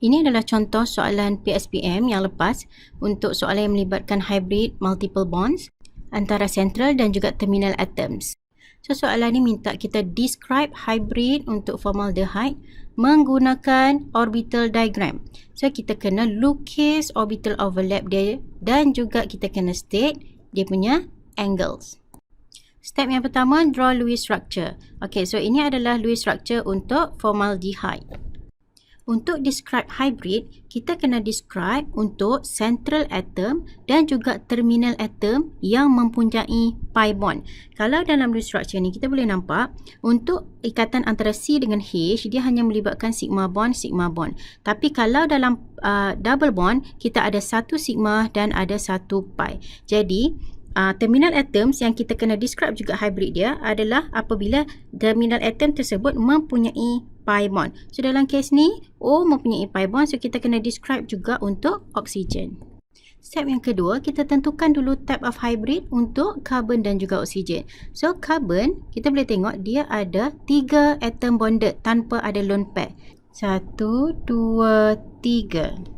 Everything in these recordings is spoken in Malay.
Ini adalah contoh soalan PSPM yang lepas untuk soalan yang melibatkan hybrid multiple bonds antara central dan juga terminal atoms. So, soalan ni minta kita describe hybrid untuk formaldehyde menggunakan orbital diagram. So, kita kena lukis orbital overlap dia dan juga kita kena state dia punya angles. Step yang pertama, draw Lewis structure. Okay, so ini adalah Lewis structure untuk formaldehyde. Untuk describe hybrid, kita kena describe untuk central atom dan juga terminal atom yang mempunyai pi bond. Kalau dalam Lewis structure ni, kita boleh nampak untuk ikatan antara C dengan H, dia hanya melibatkan sigma bond. Tapi kalau dalam double bond, kita ada satu sigma dan ada satu pi. Jadi, terminal atoms yang kita kena describe juga hybrid dia adalah apabila terminal atom tersebut mempunyai pi bond. So, dalam kes ni, O mempunyai pi bond. So, kita kena describe juga untuk oksigen. Step yang kedua, kita tentukan dulu type of hybrid untuk carbon dan juga oksigen. So, carbon, kita boleh tengok dia ada 3 atom bonded tanpa ada lone pair. 1, 2, 3.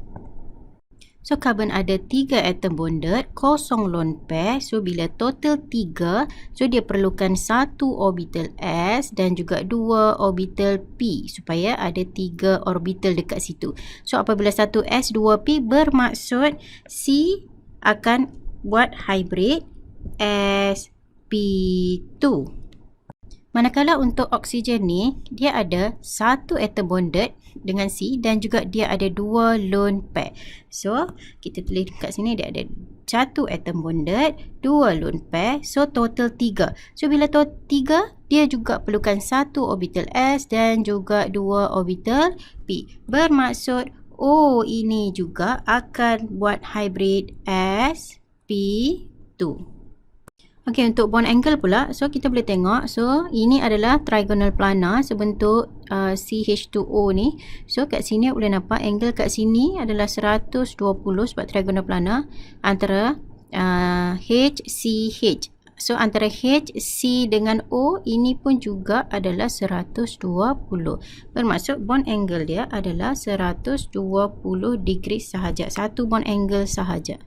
So, carbon ada 3 atom bonded, kosong lone pair. So, bila total 3, so dia perlukan 1 orbital S dan juga 2 orbital P supaya ada 3 orbital dekat situ. So, apabila 1 S, 2 P bermaksud C akan buat hybrid sp2. Manakala untuk oksigen ni, dia ada 1 atom bonded dengan C dan juga dia ada 2 lone pair. So, kita tulis kat sini dia ada 1 atom bonded, 2 lone pair. So, total 3. So, bila total 3, dia juga perlukan 1 orbital S dan juga 2 orbital P. Bermaksud O ini juga akan buat hybrid sp2. Okey, untuk bond angle pula, so kita boleh tengok, so ini adalah trigonal planar sebentuk CH2O ni. So kat sini boleh nampak angle kat sini adalah 120 sebab trigonal planar antara HCH. So antara HC dengan O ini pun juga adalah 120. Bermaksud bond angle dia adalah 120 degree sahaja. Satu bond angle sahaja.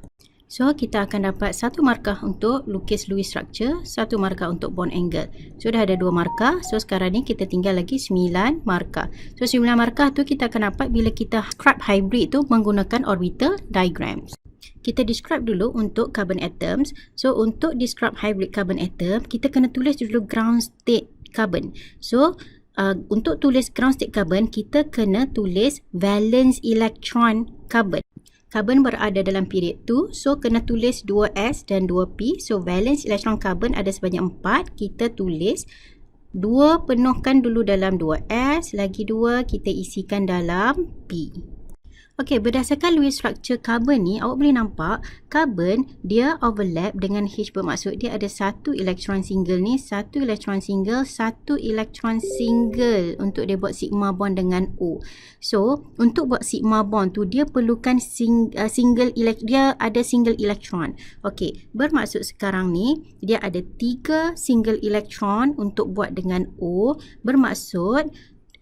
So, kita akan dapat 1 markah untuk lukis Lewis structure, 1 markah untuk bond angle. So, dah ada 2 markah. So, sekarang ni kita tinggal lagi 9 markah. So, 9 markah tu kita akan dapat bila kita describe hybrid tu menggunakan orbital diagrams. Kita describe dulu untuk carbon atoms. So, untuk describe hybrid carbon atom, kita kena tulis dulu ground state carbon. So, untuk tulis ground state carbon, kita kena tulis valence electron carbon. Carbon berada dalam period 2, so kena tulis 2s dan 2p. So, valence electron carbon ada sebanyak 4. Kita tulis 2 penuhkan dulu dalam 2s, lagi 2 kita isikan dalam p. Okey, berdasarkan Lewis structure carbon ni, awak boleh nampak carbon dia overlap dengan H, bermaksud dia ada 1 elektron single ni, 1 elektron single, 1 elektron single untuk dia buat sigma bond dengan O. So, untuk buat sigma bond tu dia perlukan dia ada single elektron. Okey, bermaksud sekarang ni dia ada 3 single elektron untuk buat dengan O, bermaksud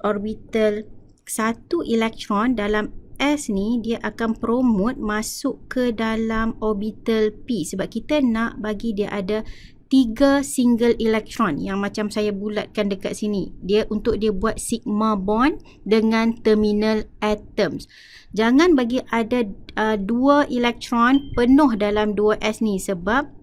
orbital 1 elektron dalam S ni dia akan promote masuk ke dalam orbital P sebab kita nak bagi dia ada 3 single elektron yang macam saya bulatkan dekat sini. Dia untuk dia buat sigma bond dengan terminal atoms. Jangan bagi ada 2 elektron penuh dalam 2s ni sebab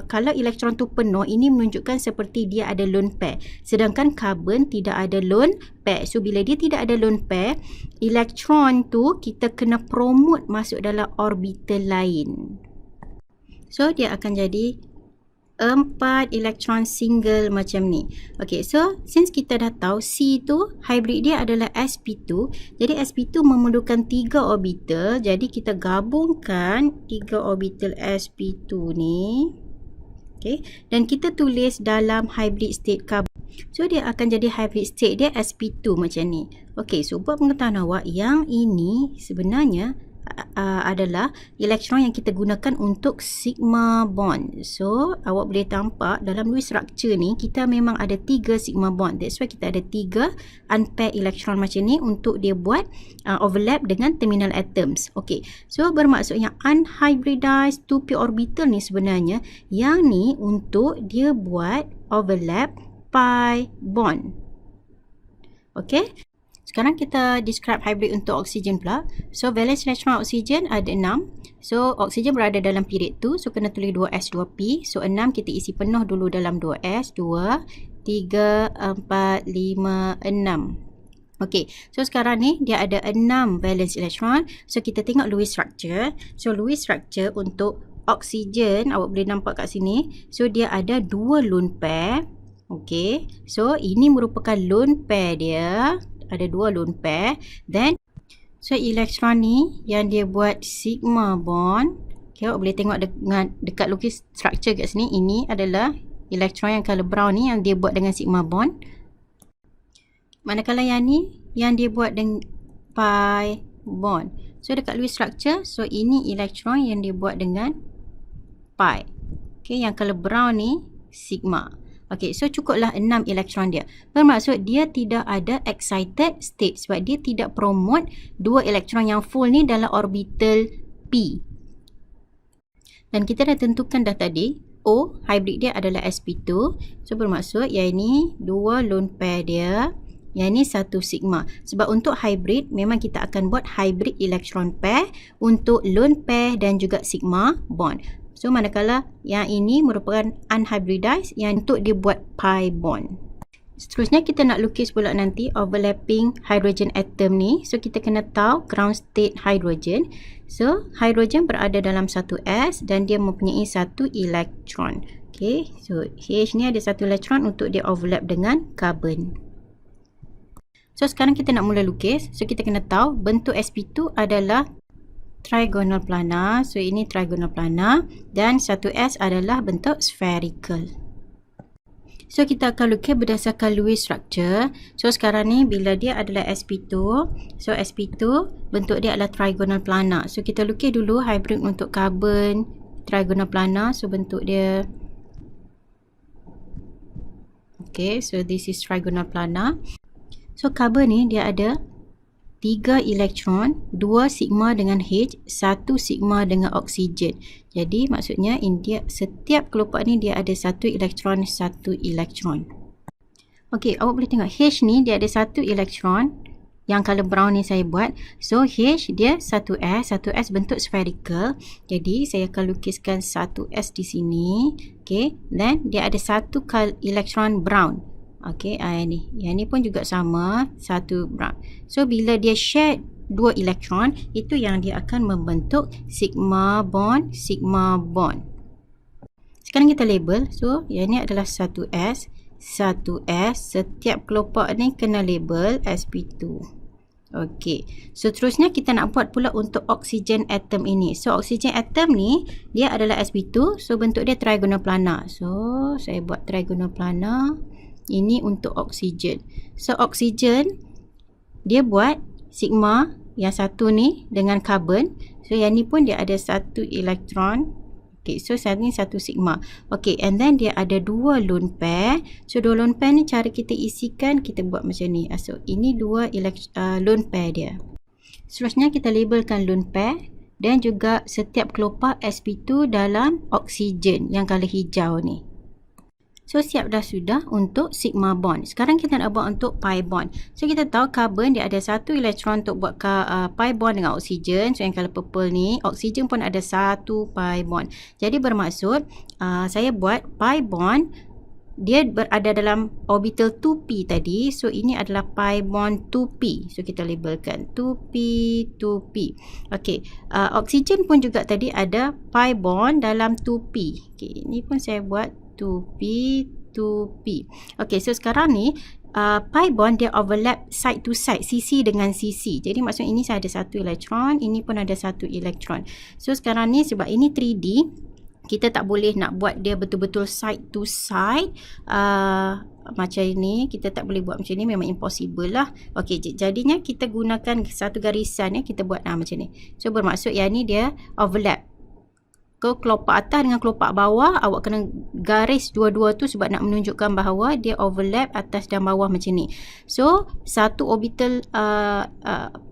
kalau elektron tu penuh, ini menunjukkan seperti dia ada lone pair. Sedangkan carbon tidak ada lone pair. So, bila dia tidak ada lone pair, elektron tu kita kena promote masuk dalam orbital lain. So, dia akan jadi 4 elektron single macam ni. Okay, so since kita dah tahu C tu hybrid dia adalah sp2, jadi sp2 memerlukan 3 orbital. Jadi kita gabungkan 3 orbital sp2 ni. Okay, dan kita tulis dalam hybrid state carbon. So dia akan jadi hybrid state dia sp2 macam ni. Okay, so buat pengetahuan awak, yang ini sebenarnya adalah elektron yang kita gunakan untuk sigma bond. So, awak boleh tampak dalam Lewis structure ni, kita memang ada 3 sigma bond. That's why kita ada 3 unpaired elektron macam ni untuk dia buat overlap dengan terminal atoms. Okay, so bermaksud yang unhybridized 2p orbital ni sebenarnya, yang ni untuk dia buat overlap pi bond. Okay, sekarang kita describe hybrid untuk oksigen pula. So, valence elektron oksigen ada 6. So, oksigen berada dalam period 2. So, kena tulis 2s 2p. So, 6 kita isi penuh dulu dalam 2s. 2, 3, 4, 5, 6. Okay, so sekarang ni dia ada 6 valence elektron. So, kita tengok Lewis structure. So, Lewis structure untuk oksigen, awak boleh nampak kat sini. So, dia ada 2 lone pair. Okay, so ini merupakan lone pair dia. Ada 2 lone pair. Then, so elektron ni yang dia buat sigma bond. Okay, awak boleh tengok dekat lukis structure kat sini. Ini adalah elektron yang color brown ni yang dia buat dengan sigma bond. Manakala yang ni yang dia buat dengan pi bond. So dekat Lewis structure, so ini elektron yang dia buat dengan pi. Okay, yang color brown ni sigma. Okay, so cukuplah 6 elektron dia. Bermaksud dia tidak ada excited state sebab dia tidak promote 2 elektron yang full ni dalam orbital P. Dan kita dah tentukan dah tadi, O, hybrid dia adalah sp2. So bermaksud yang ini 2 lone pair dia, yang ini 1 sigma. Sebab untuk hybrid, memang kita akan buat hybrid elektron pair untuk lone pair dan juga sigma bond. So, manakala yang ini merupakan unhybridized yang untuk dia buat pi bond. Seterusnya, kita nak lukis pula nanti overlapping hydrogen atom ni. So, kita kena tahu ground state hydrogen. So, hydrogen berada dalam satu S dan dia mempunyai 1 elektron. Okay, so H ni ada 1 elektron untuk dia overlap dengan carbon. So, sekarang kita nak mula lukis. So, kita kena tahu bentuk sp2 adalah trigonal planar. So, ini trigonal planar dan 1S adalah bentuk spherical. So, kita akan lukis berdasarkan Lewis structure. So, sekarang ni bila dia adalah sp2, so sp2 bentuk dia adalah trigonal planar. So, kita lukis dulu hybrid untuk carbon trigonal planar. So, bentuk dia, okay, so this is trigonal planar. So, carbon ni dia ada 3 elektron, 2 sigma dengan H, 1 sigma dengan oksigen. Jadi maksudnya dia setiap kelopak ni dia ada 1 elektron, 1 elektron. Okey, awak boleh tengok H ni dia ada 1 elektron. Yang color brown ni saya buat. So H dia 1S, 1S bentuk spherical. Jadi saya akan lukiskan 1S di sini. Okey, then dia ada 1 elektron brown. Okey, yang ni pun juga sama, 1 brown. So, bila dia share 2 elektron, itu yang dia akan membentuk sigma bond, sigma bond. Sekarang kita label. So, yang ni adalah 1S, 1S. Setiap kelopak ni kena label sp2. Okey, so terusnya kita nak buat pula untuk oksigen atom ini. So, oksigen atom ni, dia adalah sp2. So, bentuk dia trigonal planar. So, saya buat trigonal planar. Ini untuk oksigen. So, oksigen dia buat sigma yang satu ni dengan carbon. So, yang ni pun dia ada 1 elektron. Okay, so ni 1 sigma. Okay, and then dia ada 2 lone pair. So, 2 lone pair ni cara kita isikan, kita buat macam ni. So, ini 2 lone pair dia. Seterusnya kita labelkan lone pair dan juga setiap kelopak sp2 dalam oksigen yang color hijau ni. So, siap dah sudah untuk sigma bond. Sekarang kita nak buat untuk pi bond. So, kita tahu carbon dia ada 1 elektron untuk buat pi bond dengan oksigen. So, yang color purple ni, oksigen pun ada 1 pi bond. Jadi, bermaksud saya buat pi bond, dia berada dalam orbital 2p tadi. So, ini adalah pi bond 2p. So, kita labelkan 2p, 2p. Okey, oksigen pun juga tadi ada pi bond dalam 2p. Okey, ini pun saya buat 2p, 2p. Okay, so sekarang ni pi bond dia overlap side to side, CC dengan CC. Jadi maksudnya ini saya ada 1 elektron, ini pun ada 1 elektron. So sekarang ni sebab ini 3D, kita tak boleh nak buat dia betul-betul side to side macam ni. Kita tak boleh buat macam ni, memang impossible lah. Okey, jadinya kita gunakan satu garisan kita buat macam ni. So bermaksud yang ni dia overlap ke kelopak atas dengan kelopak bawah. Awak kena garis dua-dua tu sebab nak menunjukkan bahawa dia overlap atas dan bawah macam ni. So satu orbital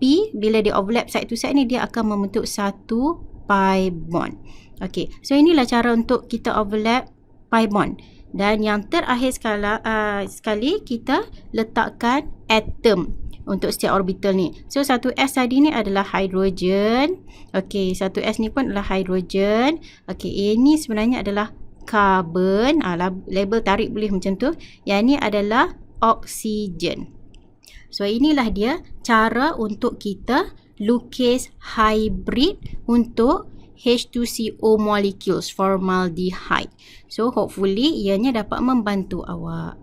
P bila dia overlap side to side ni, dia akan membentuk satu pi bond. Okey, so inilah cara untuk kita overlap pi bond. Dan yang terakhir sekali kita letakkan atom untuk setiap orbital ni. So satu S tadi ni adalah hidrogen. Okey, satu S ni pun adalah hidrogen. Okey, ini sebenarnya adalah carbon. Label tarik boleh macam tu. Yang ni adalah oksigen. So inilah dia cara untuk kita lukis hybrid untuk H2CO molecules formaldehyde. So hopefully ianya dapat membantu awak.